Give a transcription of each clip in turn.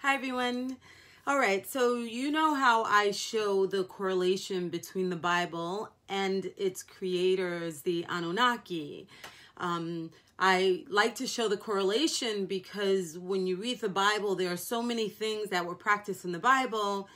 Hi everyone. All right, so you know how I show the correlation between the Bible and its creators, the Anunnakki. I like to show the correlation because when you read the Bible, there are so many things that were practiced in the Bible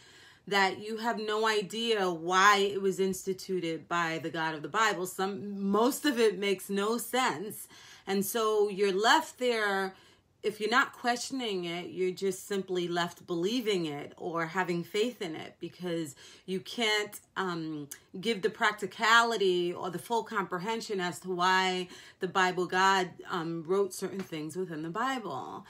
that you have no idea why it was instituted by the God of the Bible. Most of it makes no sense. And so you're left there. If you're not questioning it, you're just simply left believing it or having faith in it because you can't give the practicality or the full comprehension as to why the Bible God wrote certain things within the Bible.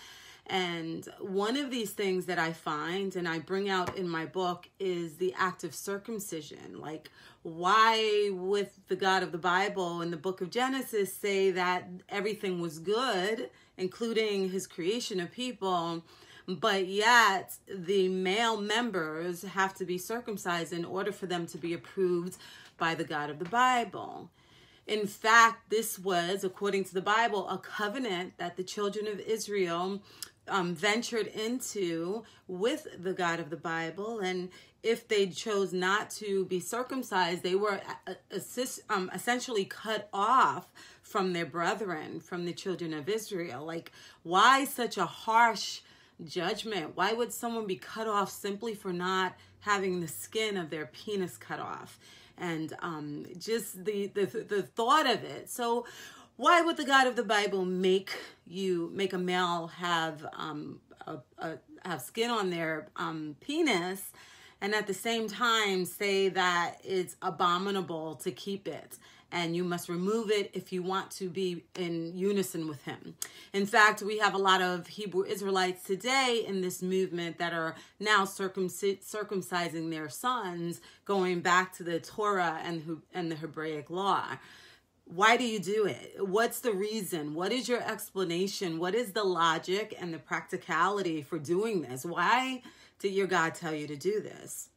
And one of these things that I find and I bring out in my book is the act of circumcision. Like, why with the God of the Bible in the book of Genesis say that everything was good, including his creation of people, but yet the male members have to be circumcised in order for them to be approved by the God of the Bible. In fact, this was, according to the Bible, a covenant that the children of Israel ventured into with the God of the Bible. And if they chose not to be circumcised, they were essentially cut off from their brethren, from the children of Israel. Like, why such a harsh judgment? Why would someone be cut off simply for not having the skin of their penis cut off? And just the thought of it. So why would the God of the Bible make a male have have skin on their penis, and at the same time say that it's abominable to keep it and you must remove it if you want to be in unison with him? In fact, we have a lot of Hebrew Israelites today in this movement that are now circumcising their sons, going back to the Torah and the Hebraic law. Why do you do it? What's the reason? What is your explanation? What is the logic and the practicality for doing this? Why did your God tell you to do this?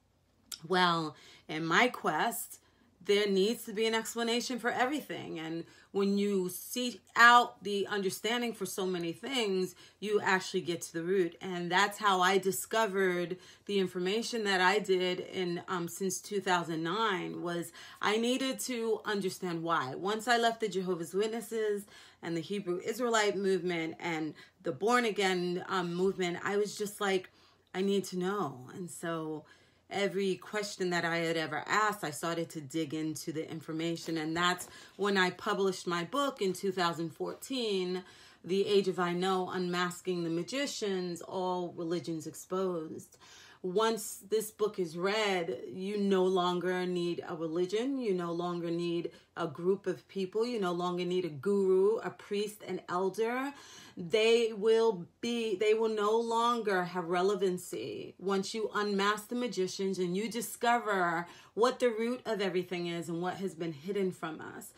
Well, in my quest, there needs to be an explanation for everything. And when you seek out the understanding for so many things, you actually get to the root. And that's how I discovered the information that I did in since 2009 was I needed to understand why. Once I left the Jehovah's Witnesses and the Hebrew Israelite movement and the born again movement, I was just like, I need to know. And so every question that I had ever asked, I started to dig into the information. And that's when I published my book in 2014, The Age of I Know, Unmasking the Magicians, All Religions Exposed. Once this book is read, you no longer need a religion. You no longer need a group of people. You no longer need a guru, a priest, an elder. They will no longer have relevancy once you unmask the magicians and you discover what the root of everything is and what has been hidden from us.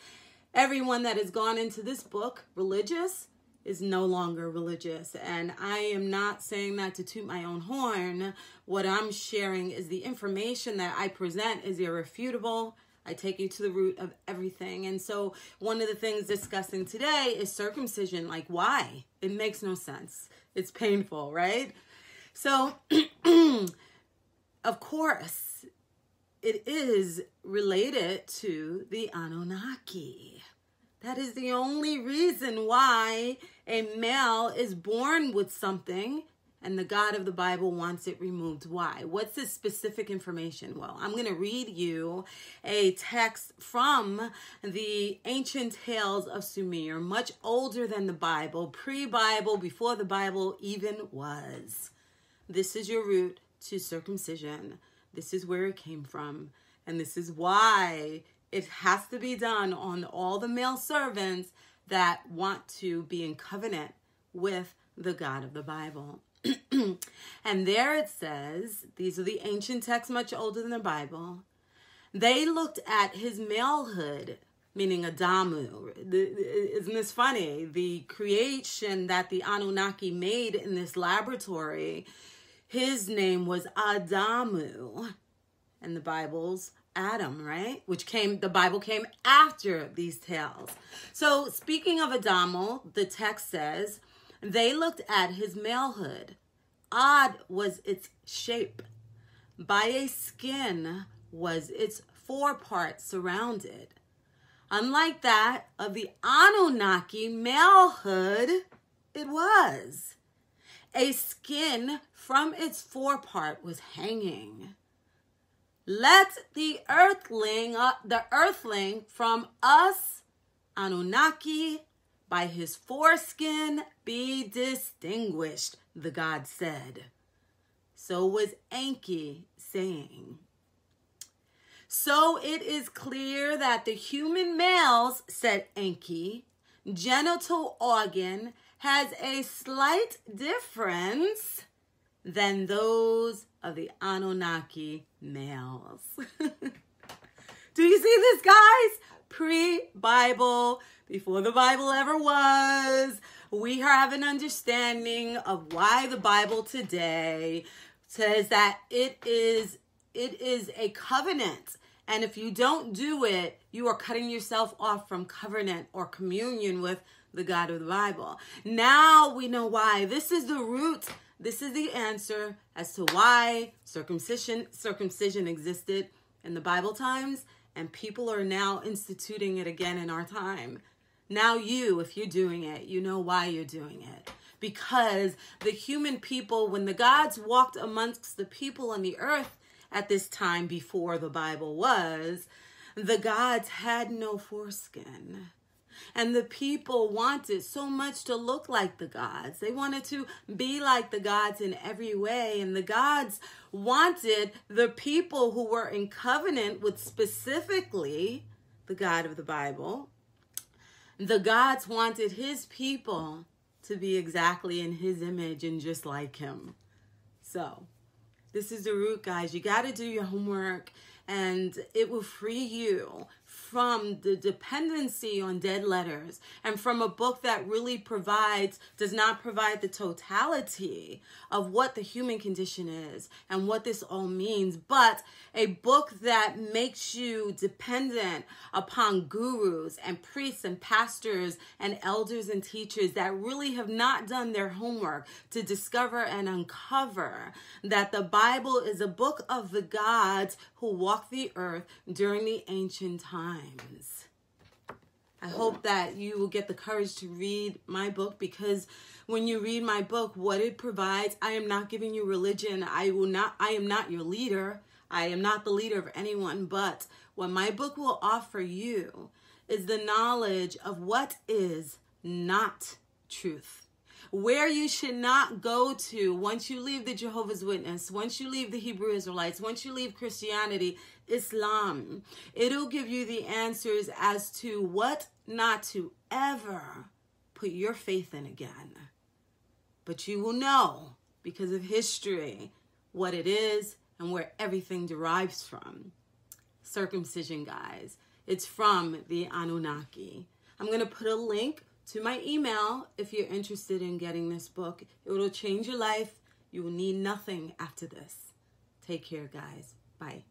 Everyone that has gone into this book religious is no longer religious. And I am not saying that to toot my own horn. What I'm sharing is the information that I present is irrefutable. I take you to the root of everything. And so one of the things discussing today is circumcision. Like, why? It makes no sense. It's painful, right? So, of course, it is related to the Anunnakki. That is the only reason why a male is born with something and the God of the Bible wants it removed. Why? What's the specific information? Well, I'm going to read you a text from the ancient tales of Sumer, much older than the Bible, pre-Bible, before the Bible even was. This is your root to circumcision. This is where it came from. And this is why it has to be done on all the male servants that want to be in covenant with the God of the Bible. And there it says, these are the ancient texts much older than the Bible. They looked at his malehood, meaning Adamu. Isn't this funny? The creation that the Anunnaki made in this laboratory, his name was Adamu. And the Bible's Adam, right? The Bible came after these tales. So speaking of Adamu, the text says, they looked at his malehood. odd was its shape. By a skin was its forepart surrounded. Unlike that of the Anunnaki malehood, it was. A skin from its forepart was hanging. Let the earthling from us, Anunnaki, by his foreskin be distinguished, the god said. So was Enki saying. So it is clear that the human males, said Enki, genital organ has a slight difference than those of the Anunnaki males. Do you see this, guys? Pre-Bible, before the Bible ever was, we have an understanding of why the Bible today says that it is a covenant. And if you don't do it, you are cutting yourself off from covenant or communion with the God of the Bible. Now we know why. This is the root. This is the answer as to why circumcision existed in the Bible times, and people are now instituting it again in our time. Now if you're doing it, you know why you're doing it. Because the human people, when the gods walked amongst the people on the earth at this time before the Bible was, the gods had no foreskin. And the people wanted so much to look like the gods. They wanted to be like the gods in every way. And the gods wanted the people who were in covenant with specifically the God of the Bible. The gods wanted his people to be exactly in his image and just like him. So this is the root, guys. You got to do your homework, and it will free you from the dependency on dead letters and from a book that really does not provide the totality of what the human condition is and what this all means, but a book that makes you dependent upon gurus and priests and pastors and elders and teachers that really have not done their homework to discover and uncover that the Bible is a book of the gods who walked the earth during the ancient times. I hope that you will get the courage to read my book, because when you read my book, what it provides, I am not giving you religion. I am not your leader. I am not the leader of anyone, but what my book will offer you is the knowledge of what is not truth. Where you should not go to once you leave the Jehovah's Witness, once you leave the Hebrew Israelites, once you leave Christianity, Islam. It'll give you the answers as to what not to ever put your faith in again. But you will know, because of history, what it is and where everything derives from. Circumcision, guys. It's from the Anunnaki. I'm going to put a link to my email if you're interested in getting this book. It will change your life. You will need nothing after this. Take care, guys. Bye.